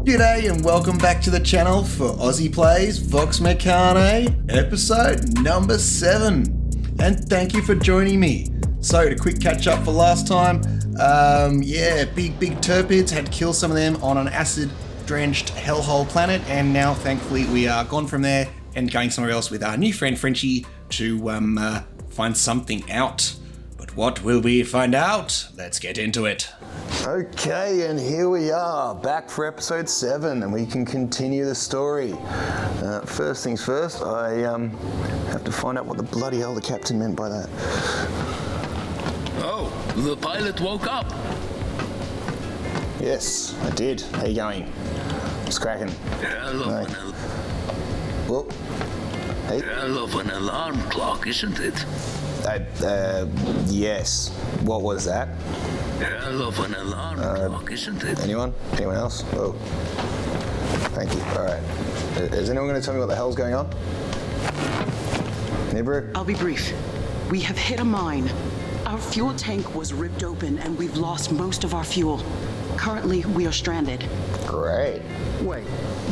G'day and welcome back to the channel for Aussie Plays Vox Machinae, episode number 7. And thank you for joining me. So, to quick catch up for last time, big turpids, had to kill some of them on an acid-drenched hellhole planet, and now thankfully we are gone from there and going somewhere else with our new friend Frenchie to find something out. But what will we find out? Let's get into it. Okay, and here we are, back for episode 7, and we can continue the story. First things first, I have to find out what the bloody hell the captain meant by that. Oh, the pilot woke up. Yes, I did. How you going? It's cracking. Whoa. Hey. Hell of an alarm clock, isn't it? Yes. What was that? Hell of an alarm clock, isn't it? Anyone? Anyone else? Oh. Thank you. All right. Is anyone going to tell me what the hell's going on? Neighbor? I'll be brief. We have hit a mine. Our fuel tank was ripped open and we've lost most of our fuel. Currently, we are stranded. Great. Wait,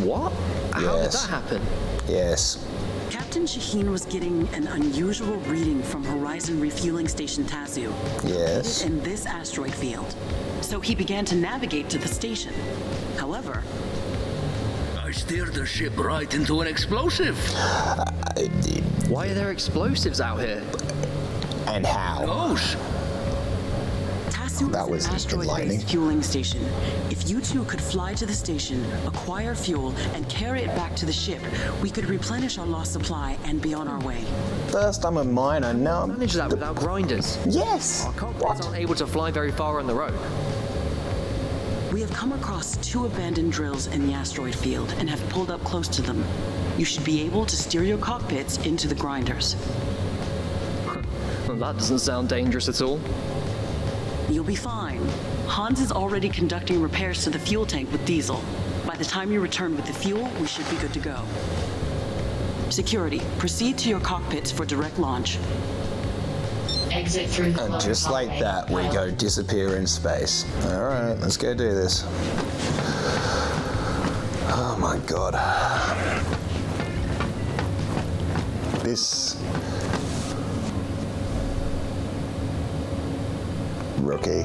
what? How did that happen? Yes. Captain Shaheen was getting an unusual reading from Horizon Refueling Station Tazu. Yes. In this asteroid field. So he began to navigate to the station. However, I steered the ship right into an explosive. Why are there explosives out here? And how? Gosh. Tazu That was is an enlightening. asteroid-based fueling station. If you two could fly to the station, acquire fuel, and carry it back to the ship, we could replenish our lost supply and be on our way. First, I'm a miner. Now, Manage that without grinders. yes. Our cockpits aren't able to fly very far on the road. We have come across 2 abandoned drills in the asteroid field and have pulled up close to them. You should be able to steer your cockpits into the grinders. Well, that doesn't sound dangerous at all. You'll be fine. Hans is already conducting repairs to the fuel tank with diesel. By the time you return with the fuel, we should be good to go. Security, proceed to your cockpits for direct launch. Exit through the And lower just like hallway. that, we go disappear in space. All right, let's go do this. Oh my God. This rookie.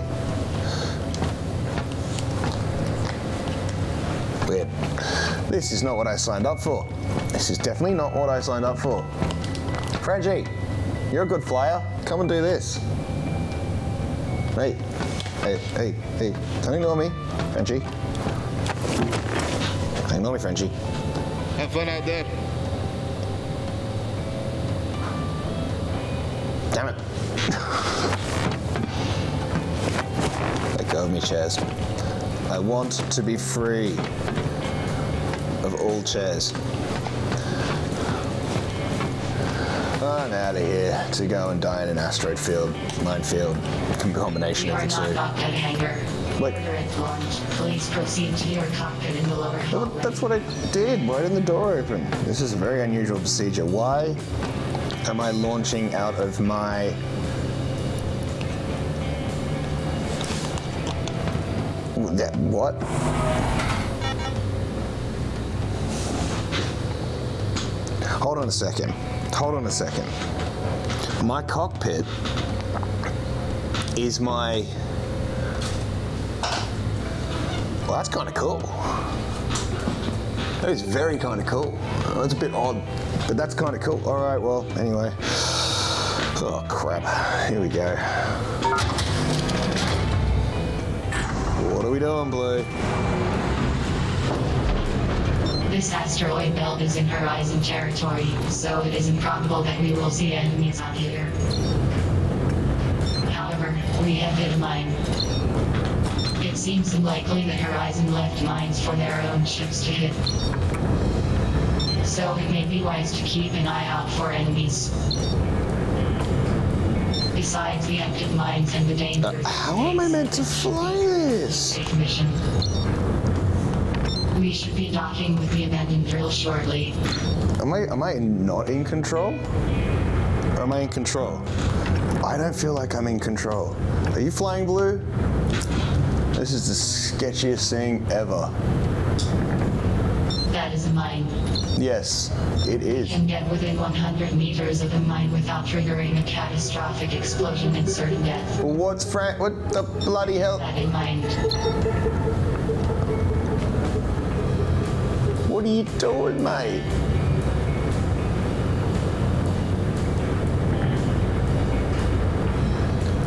Weird. This is not what I signed up for. This is definitely not what I signed up for. Frenchie, you're a good flyer. Come and do this. Hey. Don't ignore me, Frenchie. Don't ignore me, Frenchie. Have fun out there. Damn it. Let go of me, chairs. I want to be free of all chairs. I'm out of here to go and die in an asteroid field, minefield, combination You of are the not two. docked at hangar. Wait. Order at launch. Please proceed to your cockpit in the lower Well, hallway. that's what I did. Why didn't the door open? This is a very unusual procedure. Why am I launching out of my... What? Hold on a second. My cockpit is my... Well, that's kind of cool. That is very kind of cool. Well, that's a bit odd, but that's kind of cool. All right, well, anyway. Oh, crap. Here we go. What are we doing, Blue? This asteroid belt is in Horizon territory, so it is improbable that we will see enemies out here. However, we have hit a mine. It seems unlikely that Horizon left mines for their own ships to hit. So it may be wise to keep an eye out for enemies. Besides the active mines and the dangers. How am I meant to fly this? Safe mission. We should be docking with the abandoned drill shortly. Am I not in control? Or am I in control? I don't feel like I'm in control. Are you flying, Blue? This is the sketchiest thing ever. That is a mine. Yes, it is. Can get within 100 meters of the mine without triggering a catastrophic explosion and certain death. Well, what the bloody hell? That in mind. What are you doing, mate?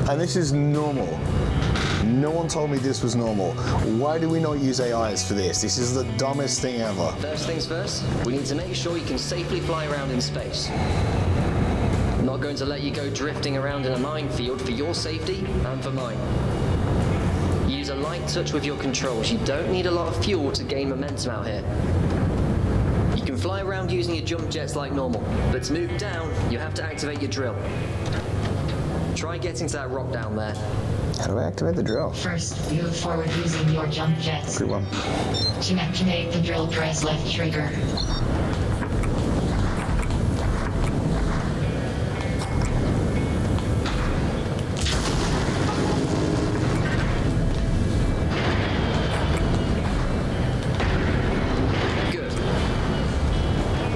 And this is normal. No one told me this was normal. Why do we not use AIs for this? This is the dumbest thing ever. First things first, we need to make sure you can safely fly around in space. I'm not going to let you go drifting around in a minefield for your safety and for mine. Use a light touch with your controls. You don't need a lot of fuel to gain momentum out here. You can fly around using your jump jets like normal, but to move down, you have to activate your drill. Try getting to that rock down there. How do I activate the drill? First, move forward using your jump jets. Good one. To activate the drill, press left trigger. Good.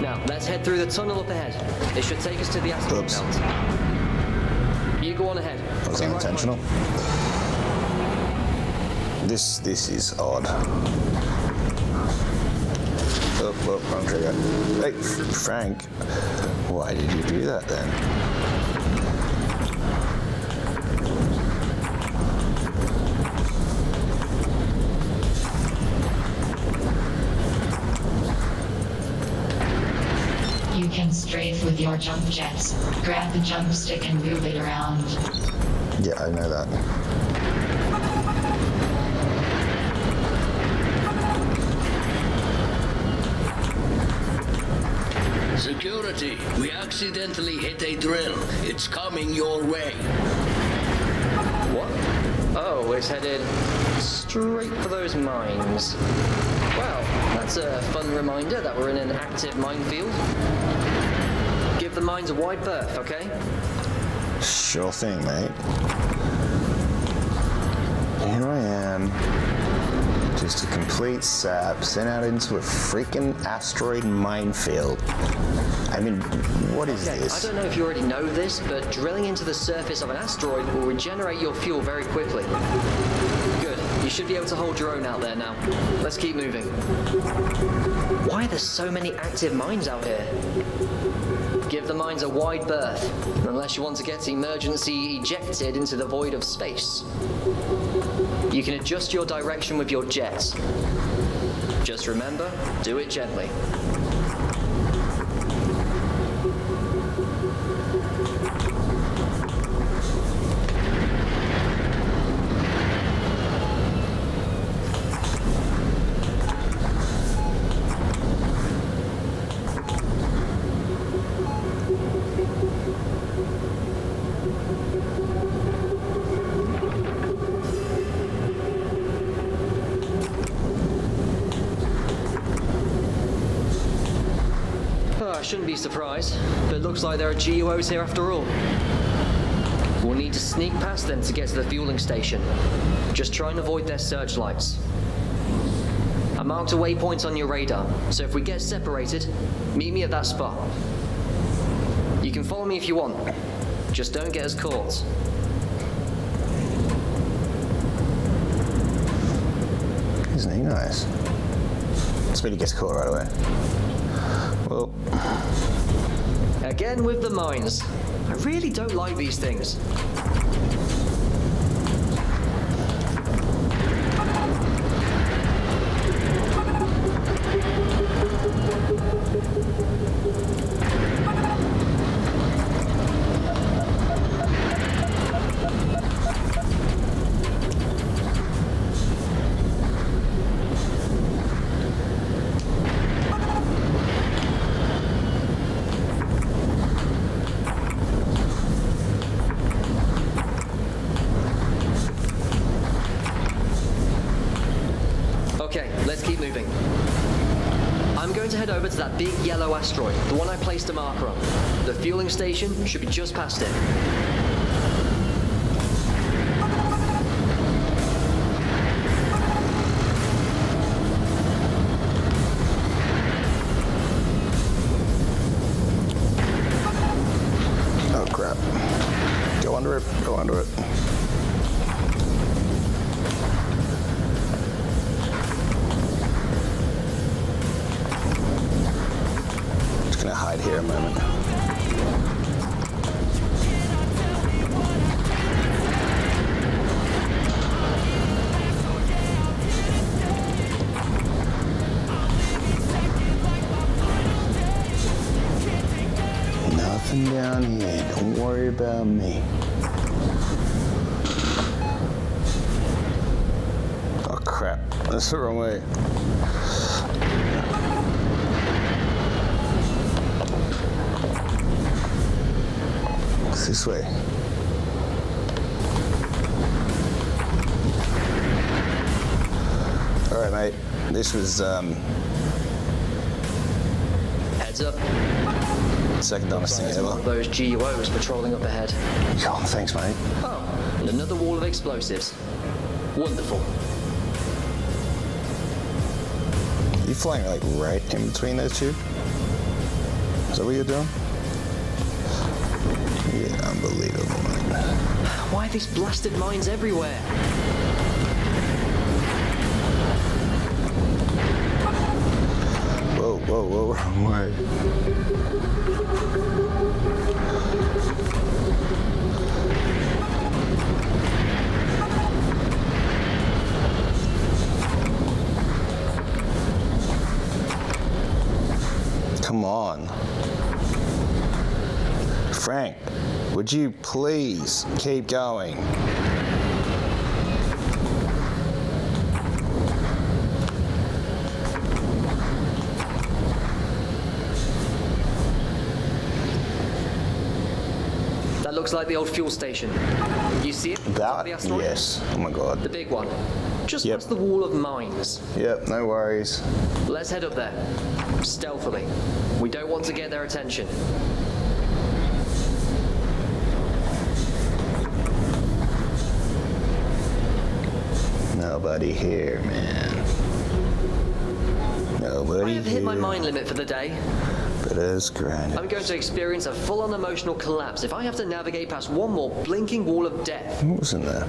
Now, let's head through the tunnel up ahead. It should take us to the asteroid Oops. belt. You go on ahead. Was that intentional? This is odd. Oh, wrong trigger. Hey, Frank, why did you do that then? You can strafe with your jump jets. Grab the jump stick and move it around. Yeah, I know that. Security, we accidentally hit a drill. It's coming your way. What? Oh, it's headed straight for those mines. Well, that's a fun reminder that we're in an active minefield. Give the mines a wide berth, okay? Sure thing, mate. Here I am. Just a complete sap sent out into a freaking asteroid minefield. I mean, what is Okay, this? I don't know if you already know this, but drilling into the surface of an asteroid will regenerate your fuel very quickly. Good. You should be able to hold your own out there now. Let's keep moving. Why are there so many active mines out here? Give the mines a wide berth, unless you want to get emergency ejected into the void of space. You can adjust your direction with your jets. Just remember, do it gently. Shouldn't be surprised, but it looks like there are GUOs here after all. We'll need to sneak past them to get to the fueling station. Just try and avoid their searchlights. I marked a waypoint on your radar, so if we get separated, meet me at that spot. You can follow me if you want, just don't get us caught. Isn't he nice? Speedy gets caught right away. Well, Again with the mines. I really don't like these things. Okay, let's keep moving. I'm going to head over to that big yellow asteroid, the one I placed a marker on. The fueling station should be just past it. down here. Don't worry about me. Oh crap, that's the wrong way. It's this way. Alright mate, this was Heads up. second dumbest thing There's ever. one of those GUOs patrolling up ahead. Oh, thanks mate. Oh, and another wall of explosives. Wonderful. You flying like right in between those two? Is that what you're doing? Yeah, unbelievable, man. Why are these blasted mines everywhere? Whoa, whoa, whoa, wrong way. Come on. Frank, would you please keep going? That looks like the old fuel station. You see it? That? The asteroid? Yes. Oh my god. The big one. Just Yep. past the wall of mines. Yep, no worries. Let's head up there. Stealthily. We don't want to get their attention. Nobody here, man. I Nobody have here. hit my mind limit for the day. But as granted. I'm going to experience a full-on emotional collapse if I have to navigate past one more blinking wall of death. What was in there?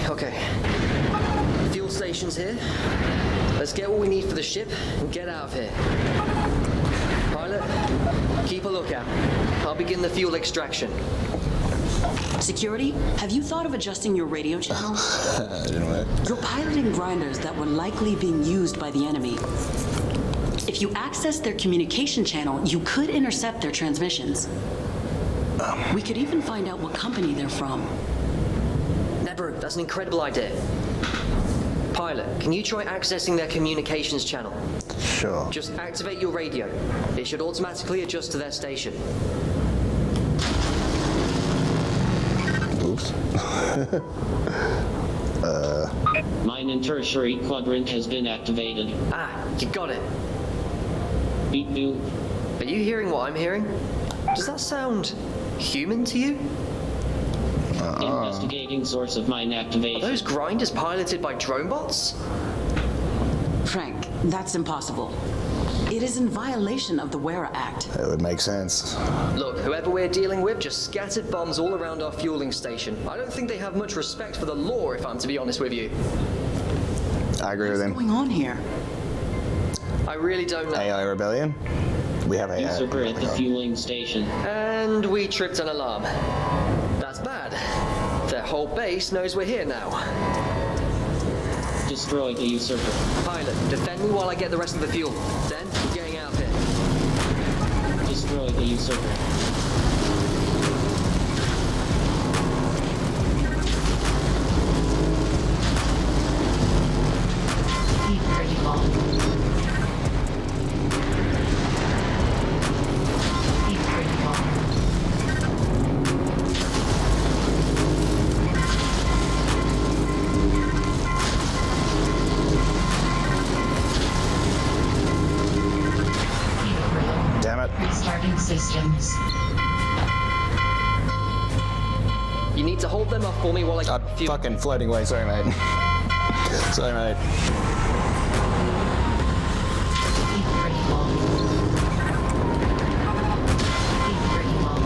Okay. Fuel station's here. Let's get what we need for the ship and get out of here. Pilot, keep a lookout. I'll begin the fuel extraction. Security, have you thought of adjusting your radio channel? Didn't work. You're piloting grinders that were likely being used by the enemy. If you access their communication channel, you could intercept their transmissions. We could even find out what company they're from. Never, that's an incredible idea. Pilot, can you try accessing their communications channel? Sure. Just activate your radio. It should automatically adjust to their station. Oops. Mine and tertiary quadrant has been activated. Ah, you got it. Beep boop. Are you hearing what I'm hearing? Does that sound human to you? Investigating source of mine Are activation. those grinders piloted by drone bots? Frank, that's impossible. It is in violation of the WERA Act. That would make sense. Look, whoever we're dealing with just scattered bombs all around our fueling station. I don't think they have much respect for the law, if I'm to be honest with you. I agree with What's him. going on here? I really don't know. AI rebellion? We have AI. Usurper at the fueling station. And we tripped an alarm. That's bad. Their whole base knows we're here now. Destroy the usurper. Pilot, defend me while I get the rest of the fuel. Then, we're getting out of here. Destroy the usurper. Keep pretty long. Keep pretty long. Keep pretty. Damn it. Restarting systems. You need to hold them off for me while I get I'm fuel. fucking floating away. Sorry, mate. Sorry, mate. Keep pretty long. Keep pretty long. Keep pretty long.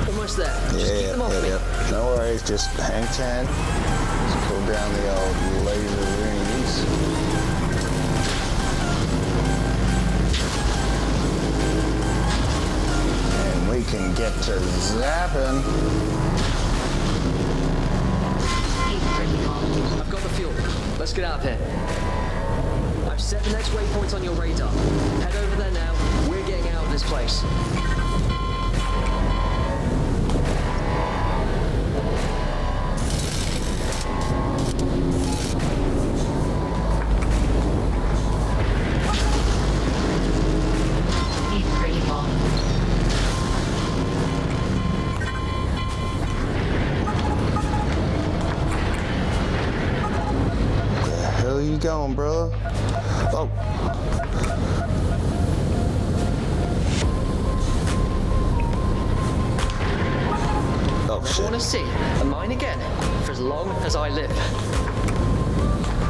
Almost there. Just keep them off me. No worries. Just hang ten. Just pull down the old laser loonies. can get to zapping. Keep critical. I've got the fuel. Let's get out of here. I've set the next waypoint on your radar. Head over there now. We're getting out of this place. Keep critical. Where the hell are you going, bro? Oh. Oh, I want to shit. see a mine again for as long as I live.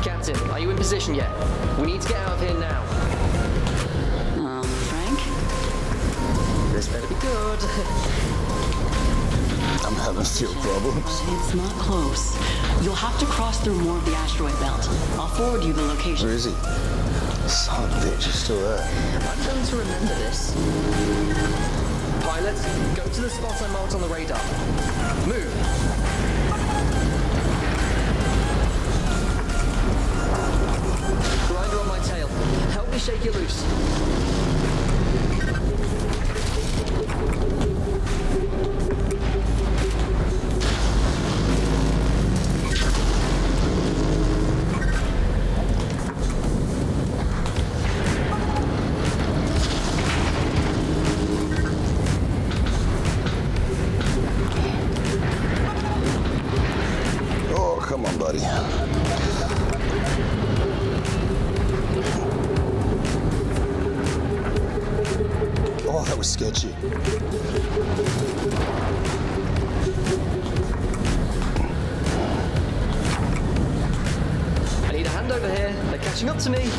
Captain, are you in position yet? We need to get out of here now. Frank? This better be good. I'm having fuel problems. It's not close. You'll have to cross through more of the asteroid belt. I'll forward you the location. Where is he? Son of a bitch, he's still there. I'm going to remember this. Pilot, go to the spot I marked on the radar. Move. Grinder on my tail. Help me shake you loose. Oh, come on, buddy. Oh, that was sketchy. I need a hand over here. They're catching up to me.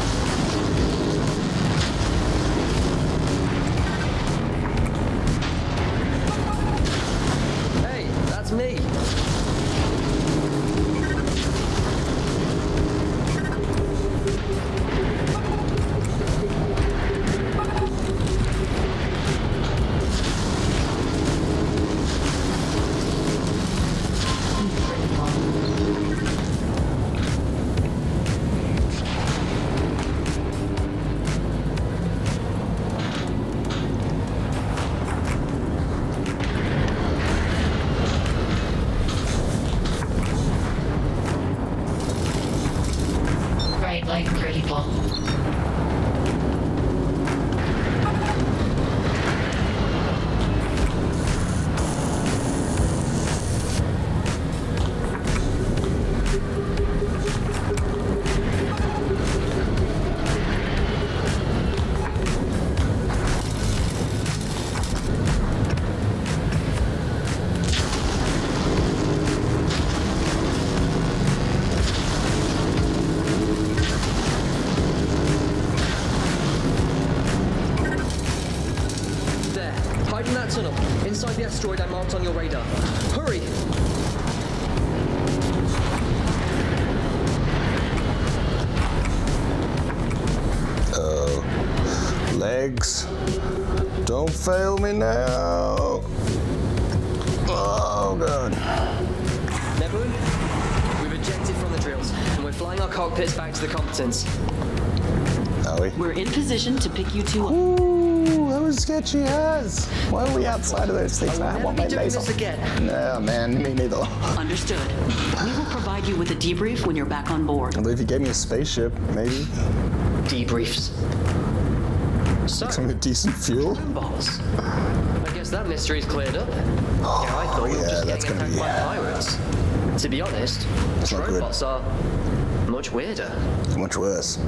Hey, that's me. Right leg critical. There. Hide in that tunnel. Inside the asteroid I marked on your radar. Hurry! Legs. Don't fail me now. Oh, God. Nebulin, we've ejected from the drills, and we're flying our cockpits back to the Competence. Are we? We're in position to pick you two up. Ooh, that was sketchy as. Why are we outside of those things? I Never want be my doing laser. this again. No, man, me neither. Understood. We will provide you with a debrief when you're back on board. Although if you gave me a spaceship, maybe. Debriefs. So, Some with decent fuel. bots. I guess that mystery's cleared up. Yeah, I thought we were yeah, just that's getting gonna attacked be- by pirates. To be honest, That's not good. robots are much weirder. Much worse.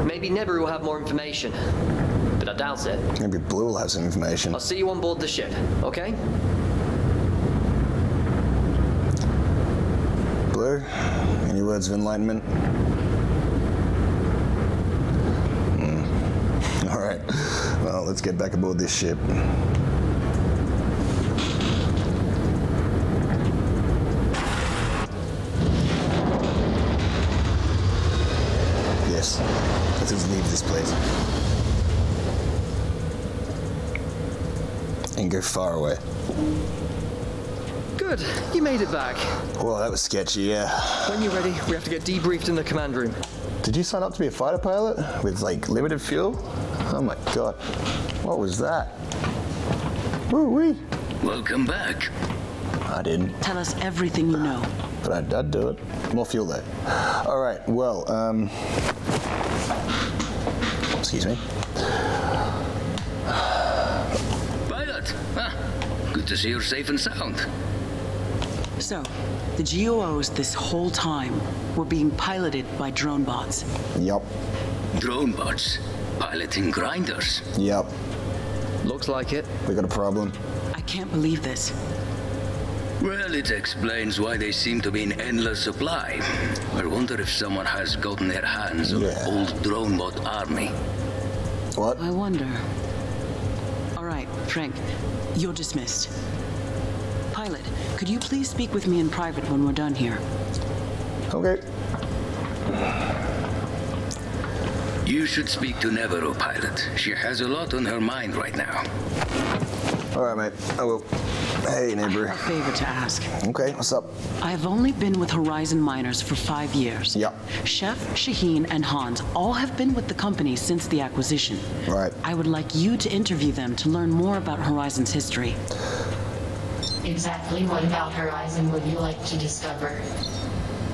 Maybe Nebu will have more information, but I doubt it. Maybe Blue will have some information. I'll see you on board the ship, okay? Blue, any words of enlightenment? All right. Well, let's get back aboard this ship. Yes. Let's just leave this place. and go far away. Good, you made it back. Well, that was sketchy, yeah. When you're ready, we have to get debriefed in the command room. Did you sign up to be a fighter pilot with, like, limited fuel? Oh my god. What was that? Woo-wee. Welcome back. I didn't, Tell us everything you know. but I'd do it. More fuel, though. All right, well, excuse me. Pilot! Good to see you're safe and sound. So, the GOOs this whole time were being piloted by drone bots. Yup, Drone bots. Piloting grinders. yup. Looks like it. We got a problem. I can't believe this. Well, it explains why they seem to be in endless supply. I wonder if someone has gotten their hands on Yeah. an old drone bot army. What? I wonder. All right, Frank, you're dismissed. Pilot, could you please speak with me in private when we're done here? Okay. You should speak to Navarro, pilot. She has a lot on her mind right now. All right, mate. I will. Hey, neighbor. A favor to ask. Okay, what's up? I've only been with Horizon Miners for 5 years. Yep. Chef, Shaheen, and Hans all have been with the company since the acquisition. Right. I would like you to interview them to learn more about Horizon's history. Exactly what about Horizon would you like to discover?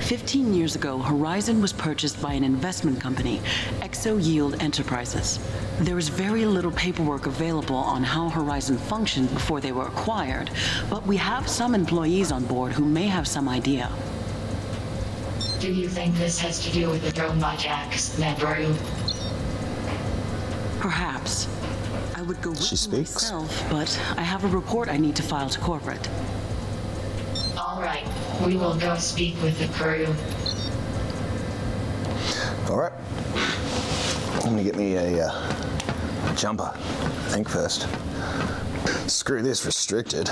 15 years ago, Horizon was purchased by an investment company, Exo Yield Enterprises. There is very little paperwork available on how Horizon functioned before they were acquired, but we have some employees on board who may have some idea. Do you think this has to do with the drone hijacks, Nabaru? Perhaps. I would go with She them speaks. myself, but I have a report I need to file to corporate. All right, we will go speak with the crew. All right. I'm gonna get me a jumper. Think first. Screw this restricted.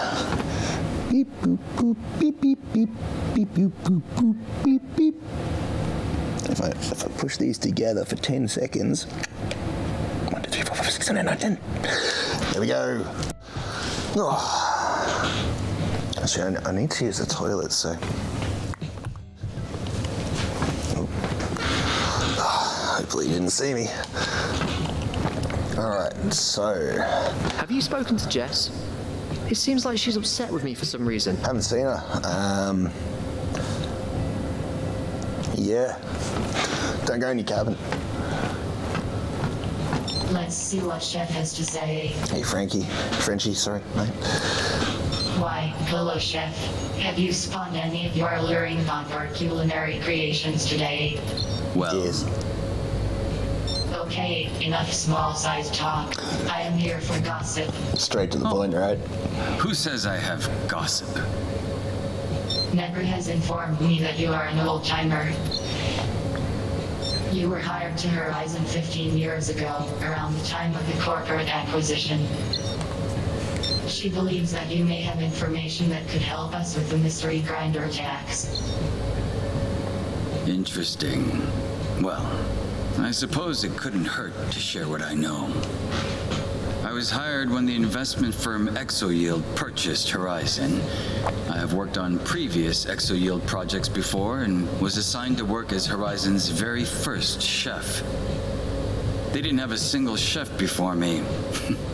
Beep boop boop beep beep beep beep boop boop boop beep beep. If I push these together for 10 seconds. 1, 2, 3, 4, 5, 6, 7, 8, 9, 10. There we go. Oh. Actually, I need to use the toilet, so. Hopefully you didn't see me. All right, so Have you spoken to Jess? It seems like she's upset with me for some reason. haven't seen her. Yeah. Don't go in your cabin. Let's see what Chef has to say. Hey, Frenchie, sorry, mate. Why, hello, Chef. Have you spawned any of your alluring non-art culinary creations today? Well, Yes. Okay, enough small-sized talk. I am here for gossip. Straight to the point, right? Who says I have gossip? Never has informed me that you are an old-timer. You were hired to Horizon 15 years ago, around the time of the corporate acquisition. She believes that you may have information that could help us with the mystery grinder attacks. Interesting. Well, I suppose it couldn't hurt to share what I know. I was hired when the investment firm ExoYield purchased Horizon. I have worked on previous ExoYield projects before and was assigned to work as Horizon's very first chef. They didn't have a single chef before me.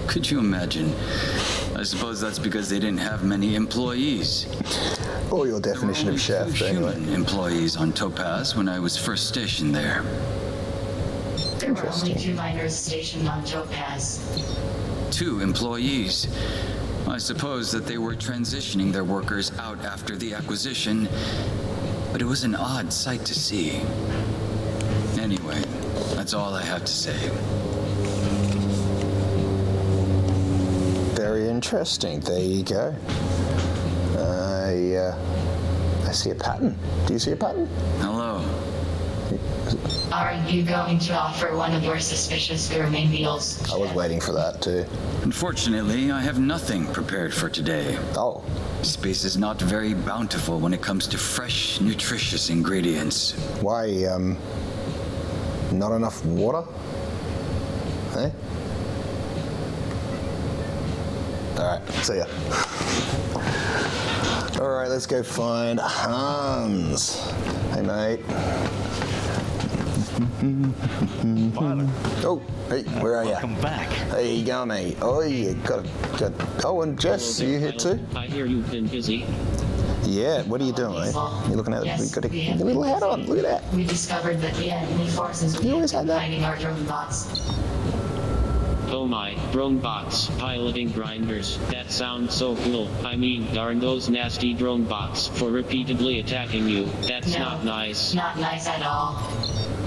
Could you imagine? I suppose that's because they didn't have many employees. Or your definition of chef, There were only 2 anyway. human employees on Topaz when I was first stationed there. There were only 2 miners stationed on Topaz. 2 employees. I suppose that they were transitioning their workers out after the acquisition, but it was an odd sight to see. Anyway, that's all I have to say. Very interesting. There you go. I see a pattern. Do you see a pattern? Hello. Aren't you going to offer one of your suspicious gourmet meals? I was waiting for that too. Unfortunately, I have nothing prepared for today. Oh, Space is not very bountiful when it comes to fresh, nutritious ingredients. why, not enough water? Eh? Alright, see ya. Alright, let's go find Hans. Hey, mate. Pilot. Oh, hey, where are you? Welcome back. Hey, you going, mate? Oh, you got. Oh, and Jess, are you here too? I hear you've been busy. Yeah, what are you doing, mate? You're looking at it. We've got a little hat on. Look at that. We discovered that the enemy forces You always had that. fighting our drone bots. Oh my, drone bots, piloting grinders. That sounds so cool. I mean, darn those nasty drone bots for repeatedly attacking you. That's No, not nice. Not nice at all.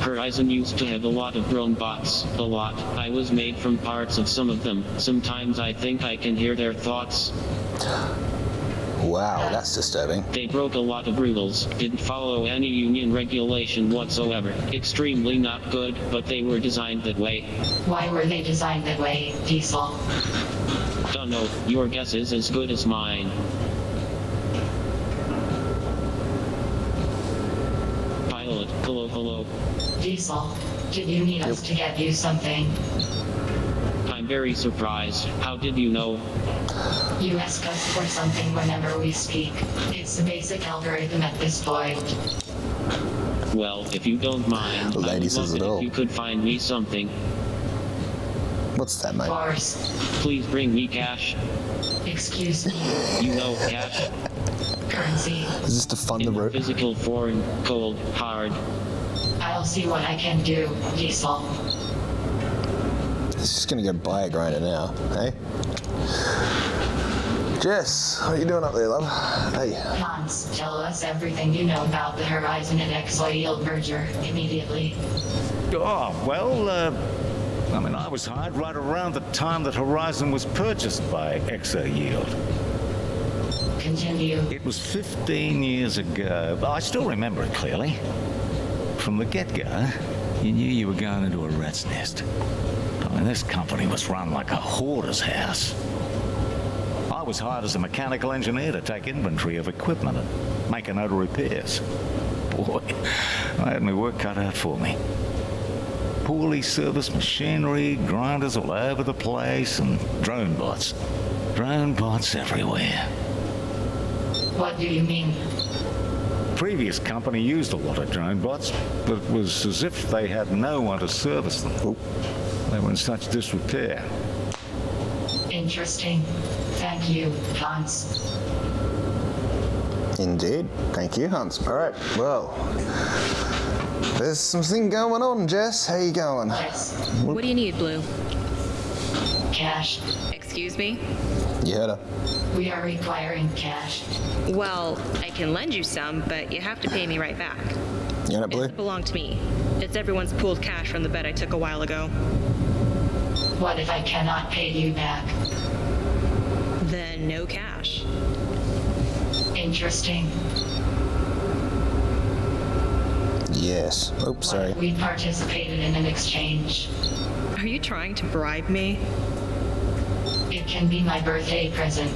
Horizon used to have a lot of drone bots. A lot. I was made from parts of some of them. Sometimes I think I can hear their thoughts. Wow, that's disturbing. They broke a lot of rules, didn't follow any union regulation whatsoever. Extremely not good, but they were designed that way. Why were they designed that way, Diesel? Dunno, your guess is as good as mine. Pilot, hello. Diesel, did you need us to get you something? I'm very surprised. How did you know? You ask us for something whenever we speak. It's the basic algorithm at this point. Well, if you don't mind, The lady I would says love it it all. if you could find me something. What's that, mate? Force. Please bring me cash. Excuse me. You know cash. Currency. Is this to fund the In route? physical form, cold, hard. I'll see what I can do, Diesel. He's just gonna go buy a grinder now, hey? Jess, what are you doing up there, love? Hey. Hans, tell us everything you know about the Horizon and Exoyield merger immediately. Oh, well, I was hired right around the time that Horizon was purchased by Exoyield. Continue. It was 15 years ago, but I still remember it clearly. From the get-go, you knew you were going into a rat's nest. I mean, this company was run like a hoarder's house. I was hired as a mechanical engineer to take inventory of equipment and make a note of repairs. Boy, I had my work cut out for me. Poorly serviced machinery, grinders all over the place, and drone bots. Drone bots everywhere. What do you mean? Previous company used a lot of drone bots, but it was as if they had no one to service them. They were in such disrepair. Interesting. Thank you, Hans. Indeed. Thank you, Hans. All right, well, there's something going on, Jess. How you going? Yes. What do you need, Blue? Cash. Excuse me? You heard her. We are requiring cash. Well, I can lend you some, but you have to pay me right back. You heard it, It Blue? doesn't belong to me. It's everyone's pooled cash from the bet I took a while ago. What if I cannot pay you back? Then no cash. Interesting. Yes. Oops, sorry. We participated in an exchange. Are you trying to bribe me? It can be my birthday present.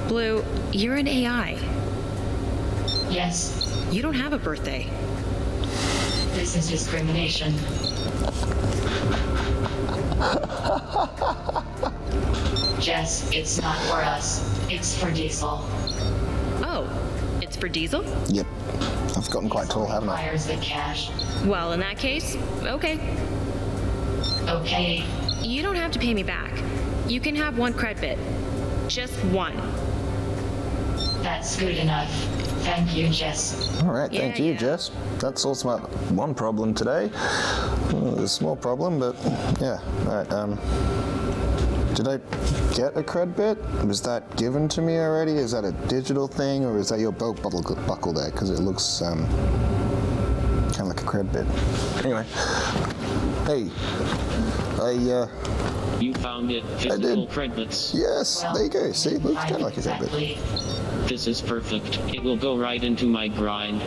Blue, you're an AI. Yes, You don't have a birthday. this is discrimination. Jess, it's not for us. It's for Diesel. Oh, it's for Diesel? Yep. I've gotten quite tall, haven't I? Requires the cash. Well, in that case, okay. Okay, You don't have to pay me back. You can have one cred bit. Just one. that's good enough. Thank you, Jess. All right, thank you, Yeah. Jess. That sorts my one problem today. Well, a small problem, but yeah. All right. Did I get a cred bit? Was that given to me already? Is that a digital thing, or is that your belt buckle there? Because it looks kind of like a cred bit. Anyway, hey, You found it. Physical credits. yes, there you go. See, looks kind of like a cred bit. Exactly. This is perfect. It will go right into my grind.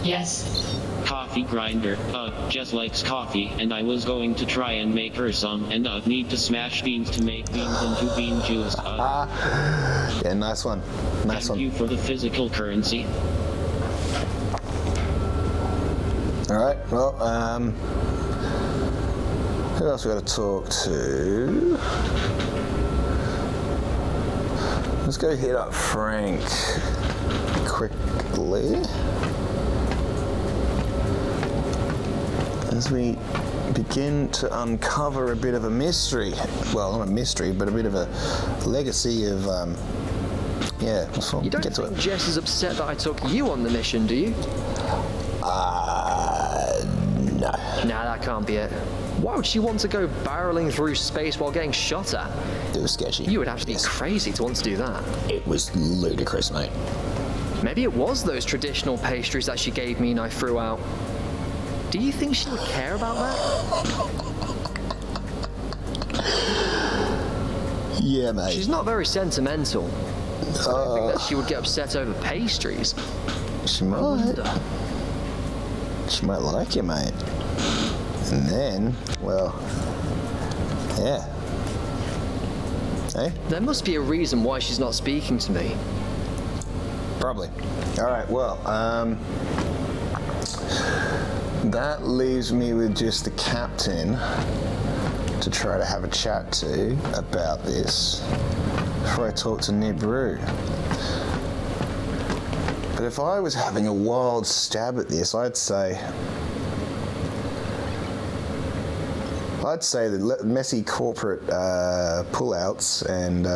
Yes, Coffee grinder. Jess likes coffee, and I was going to try and make her some, and need to smash beans to make beans into bean juice. Yeah, nice one. Nice Thank one. you for the physical currency. All right. Well, who else we got to talk to? Let's go hit up Frank quickly. As we begin to uncover a bit of a mystery. Well, not a mystery, but a bit of a legacy of, yeah, we'll You don't get to think it. Jess is upset that I took you on the mission, do you? No. Nah, that can't be it. Why would she want to go barreling through space while getting shot at? It was sketchy. You would have to be crazy to want to do that. It was ludicrous, mate. Maybe it was those traditional pastries that she gave me and I threw out. Do you think she would care about that? Yeah, mate. She's not very sentimental. I don't think that she would get upset over pastries. She might. She might like you, mate. And then, well, yeah. Hey? There must be a reason why she's not speaking to me. Probably. All right, well, that leaves me with just the captain to try to have a chat to about this before I talk to Rouge. But if I was having a wild stab at this, I'd say the messy corporate pullouts and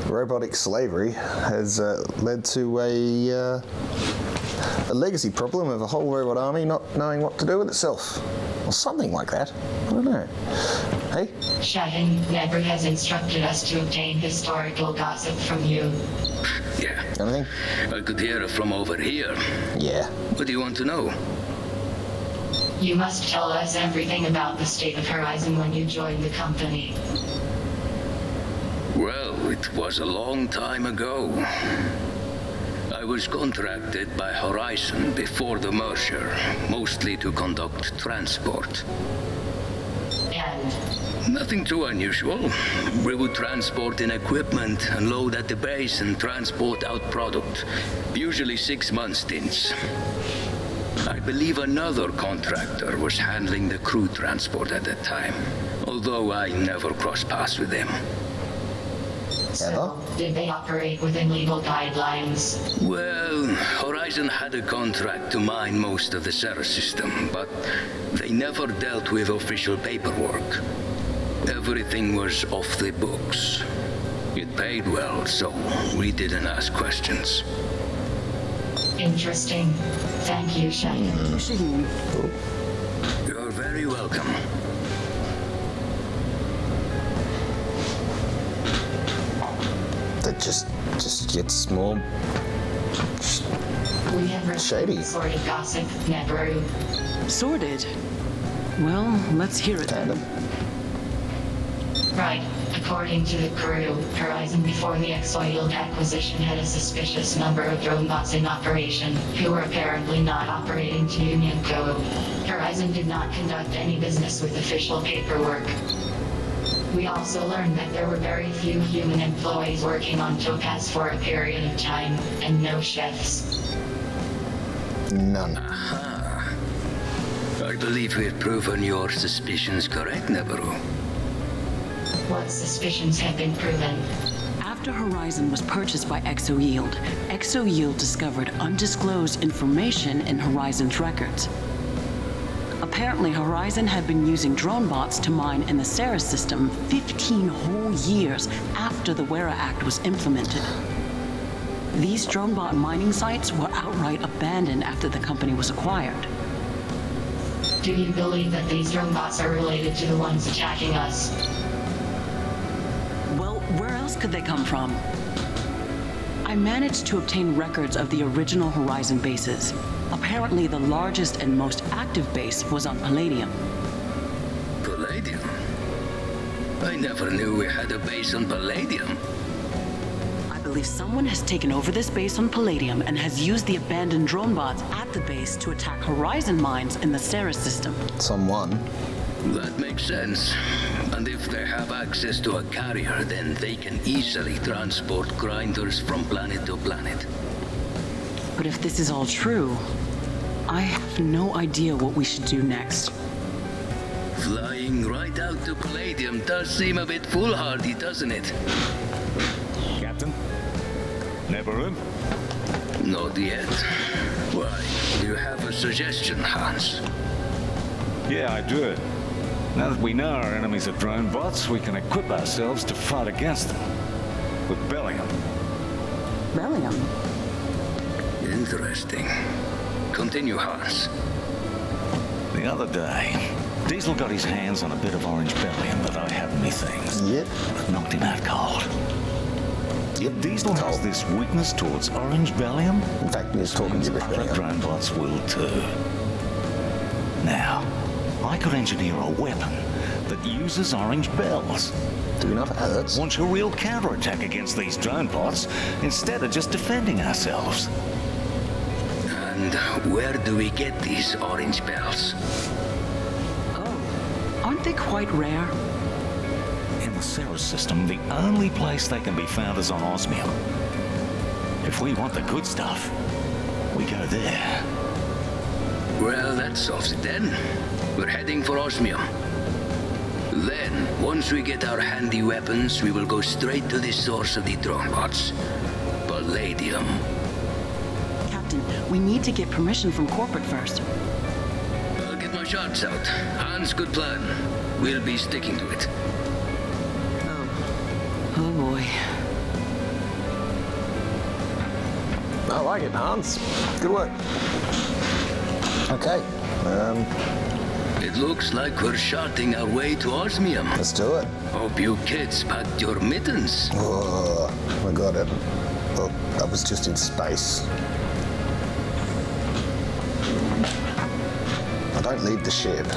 robotic slavery has led to a legacy problem of a whole robot army not knowing what to do with itself. Or something like that. I don't know. Hey? Shahin never has instructed us to obtain historical gossip from you. Yeah. Anything? I could hear it from over here. Yeah. What do you want to know? You must tell us everything about the state of Horizon when you joined the company. Well, it was a long time ago. I was contracted by Horizon before the merger, mostly to conduct transport. And Nothing too unusual. We would transport in equipment and load at the base and transport out product, usually 6-month stints. I believe another contractor was handling the crew transport at that time, although I never crossed paths with them. so, did they operate within legal guidelines? Well, Horizon had a contract to mine most of the Ceres system, but they never dealt with official paperwork. Everything was off the books. It paid well, so we didn't ask questions. Interesting. Thank you, Shahin. You're very welcome. That just gets more We have shady. received sordid gossip, Rouge. Sorted? Well, let's hear it then. Right. According to the crew, Horizon before the Exoiled acquisition had a suspicious number of drone bots in operation, who were apparently not operating to Union code. Horizon did not conduct any business with official paperwork. We also learned that there were very few human employees working on Topaz for a period of time, and no chefs. None. Aha. I believe we've proven your suspicions correct, Rouge. What suspicions have been proven? After Horizon was purchased by Exoyield, Exoyield discovered undisclosed information in Horizon's records. Apparently, Horizon had been using drone bots to mine in the Ceres system 15 whole years after the Wera Act was implemented. These drone bot mining sites were outright abandoned after the company was acquired. Do you believe that these drone bots are related to the ones attacking us? Well, where else could they come from? I managed to obtain records of the original Horizon bases. Apparently, the largest and most active base was on Palladium. Palladium? I never knew we had a base on Palladium. I believe someone has taken over this base on Palladium and has used the abandoned drone bots at the base to attack Horizon mines in the Ceres system. Someone. That makes sense. And if they have access to a carrier, then they can easily transport grinders from planet to planet. But if this is all true, I have no idea what we should do next. Flying right out to Palladium does seem a bit foolhardy, doesn't it? Captain? Neberu? Not yet. Why? Do you have a suggestion, Hans? Yeah, I do. Now that we know our enemies are drone bots, we can equip ourselves to fight against them. With Bellingham. Bellingham? Interesting. Continue, Hans. The other day, Diesel got his hands on a bit of orange Bellingham that I had in me things. Yep. It knocked him out cold. Yep. Diesel has this weakness towards orange Bellingham. In fact, he was talking gibberish. Other drone bots will too. Now, I could engineer a weapon that uses orange bells. Do enough hurts. Launch a real counterattack against these drone bots instead of just defending ourselves. And where do we get these orange bells? Oh, aren't they quite rare? In the Ceres system, the only place they can be found is on Osmium. If we want the good stuff, we go there. Well, that solves it then. We're heading for Osmium. Then, once we get our handy weapons, we will go straight to the source of the drone bots. Palladium. Captain, we need to get permission from corporate first. I'll get my shots out. Hans, good plan. We'll be sticking to it. Oh boy. I like it, Hans. Good work. Okay. It looks like we're charting our way to Osmium. Let's do it. Hope you kids packed your mittens. Oh, I got it. Oh, I was just in space. I don't lead the ship.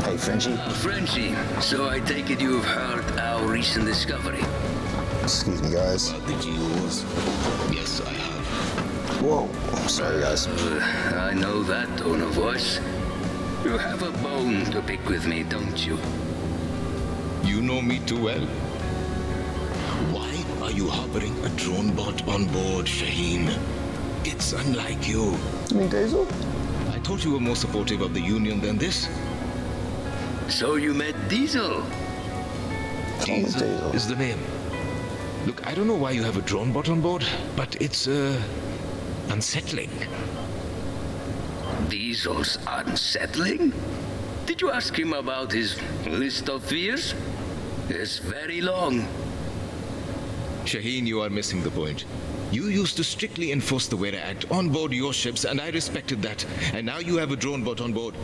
Hey, Frenchie. Frenchie, so I take it you've heard our recent discovery. Excuse me, guys. Did you yours? Yes, I have. Whoa. Sorry, guys. I know that tone of voice. You have a bone to pick with me, don't you? You know me too well. Why are you harboring a drone bot on board, Shaheen? It's unlike you. You mean Diesel? I thought you were more supportive of the Union than this. So you met Diesel? Diesel is the name. Look, I don't know why you have a drone bot on board, but it's, unsettling. Diesel's unsettling? Did you ask him about his list of fears? It's very long. Shaheen, you are missing the point. You used to strictly enforce the Wera Act on board your ships, and I respected that. And now you have a drone bot on board.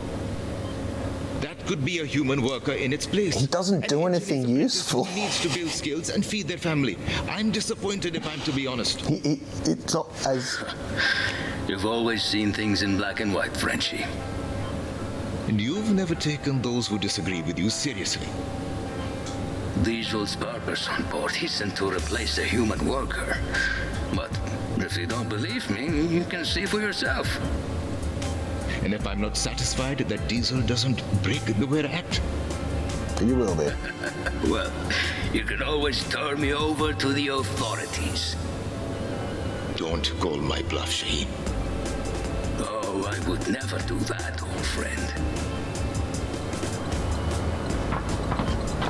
That could be a human worker in its place. He doesn't do anything useful. He needs to build skills and feed their family. I'm disappointed, if I'm to be honest. It's not as... You've always seen things in black and white, Frenchie. And you've never taken those who disagree with you seriously. Diesel's purpose on board isn't to replace a human worker. But if you don't believe me, you can see for yourself. And if I'm not satisfied that Diesel doesn't break the Wera Act? You will be. Well, you can always turn me over to the authorities. Don't call my bluff, Shaheen. Oh, I would never do that, old friend.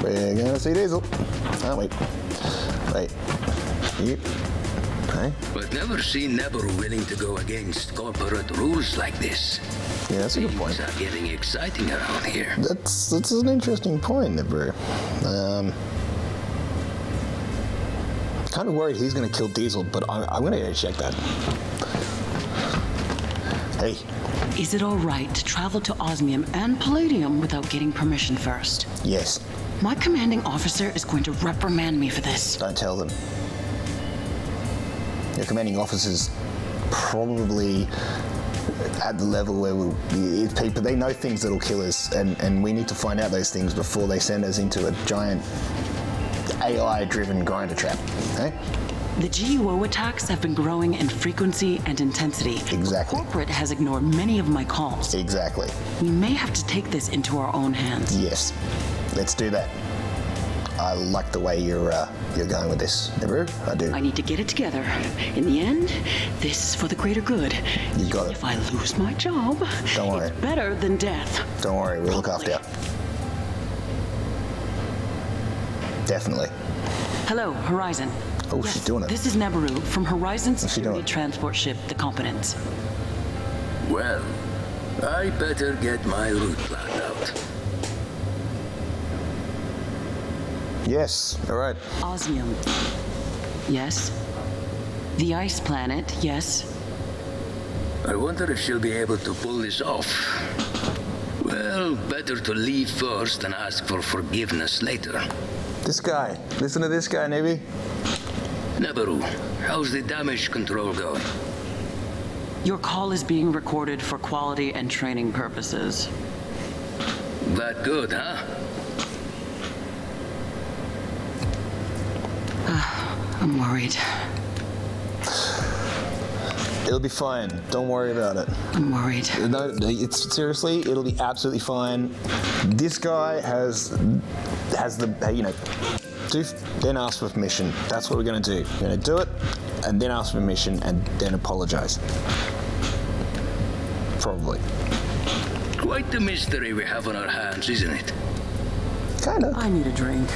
We're gonna see Diesel, aren't we? Wait. You? Hey? But never seen Neberu willing to go against corporate rules like this. Yeah, that's a good point. Things are getting exciting around here. That's an interesting point, Neberu. Kind of worried he's gonna kill Diesel, but I'm gonna go check that. Hey. Is it all right to travel to Osmium and Palladium without getting permission first? Yes. My commanding officer is going to reprimand me for this. Don't tell them. Your commanding officer's probably at the level where people, they know things that'll kill us, and we need to find out those things before they send us into a giant AI-driven grinder trap, okay? The GUO attacks have been growing in frequency and intensity. Exactly. Corporate has ignored many of my calls. Exactly. We may have to take this into our own hands. Yes. Let's do that. I like the way you're going with this, Neberu. I do. I need to get it together. In the end, this is for the greater good. You got it. If I lose my job, Don't worry. it's better than death. Don't worry, we'll look after you. definitely. Hello, Horizon. Oh, she's doing it. This is Nabaru from Horizon What's she Security doing? Transport Ship, the Competence. Well, I better get my route planned out. Yes, all right. Osmium. Yes. The ice planet, yes. I wonder if she'll be able to pull this off. Well, better to leave first and ask for forgiveness later. This guy. Listen to this guy, Navy. Nabaru, how's the damage control going? Your call is being recorded for quality and training purposes. That good, huh? I'm worried. It'll be fine. Don't worry about it. I'm worried. No, it's seriously, it'll be absolutely fine. This guy has the, you know, then ask for permission. That's what we're going to do. We're going to do it, and then ask for permission, and then apologize. Probably. Quite the mystery we have on our hands, isn't it? Kinda. I need a drink.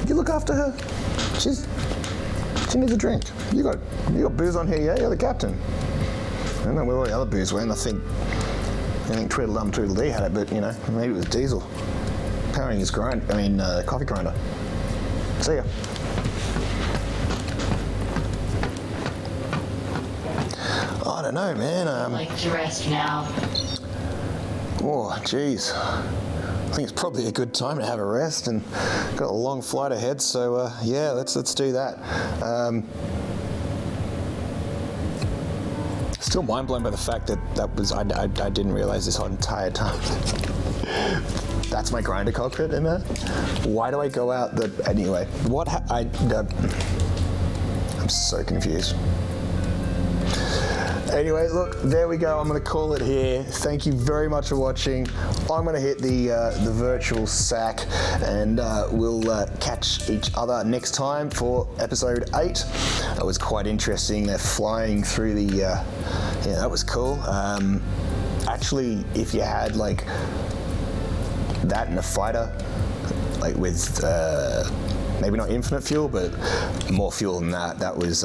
You look after her. She needs a drink. You got booze on here, yeah? You're the captain. I don't know where all the other booze went. I think Tweedledum Tweedledee had it, but you know, maybe it was Diesel powering his coffee grinder. See ya. I don't know, man. I'd like to rest now. Oh, jeez. I think it's probably a good time to have a rest, and got a long flight ahead. So yeah, let's do that. Still mind blown by the fact that was I didn't realize this whole entire time. That's my grinder cockpit in there. Why do I go out anyway? I'm so confused. Anyway, look, there we go. I'm going to call it here. Thank you very much for watching. I'm going to hit the virtual sack, and we'll catch each other next time for episode 8. That was quite interesting. They're flying through the... yeah, that was cool. Actually, if you had, like, that in a fighter, like with... maybe not infinite fuel, but more fuel than that. That was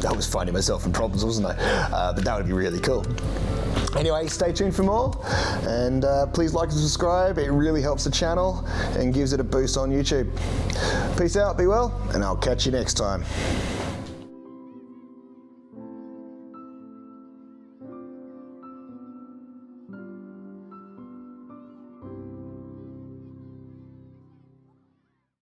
I was finding myself in problems, wasn't I? But that would be really cool. Anyway, stay tuned for more, and please like and subscribe. It really helps the channel and gives it a boost on YouTube. Peace out, be well, and I'll catch you next time.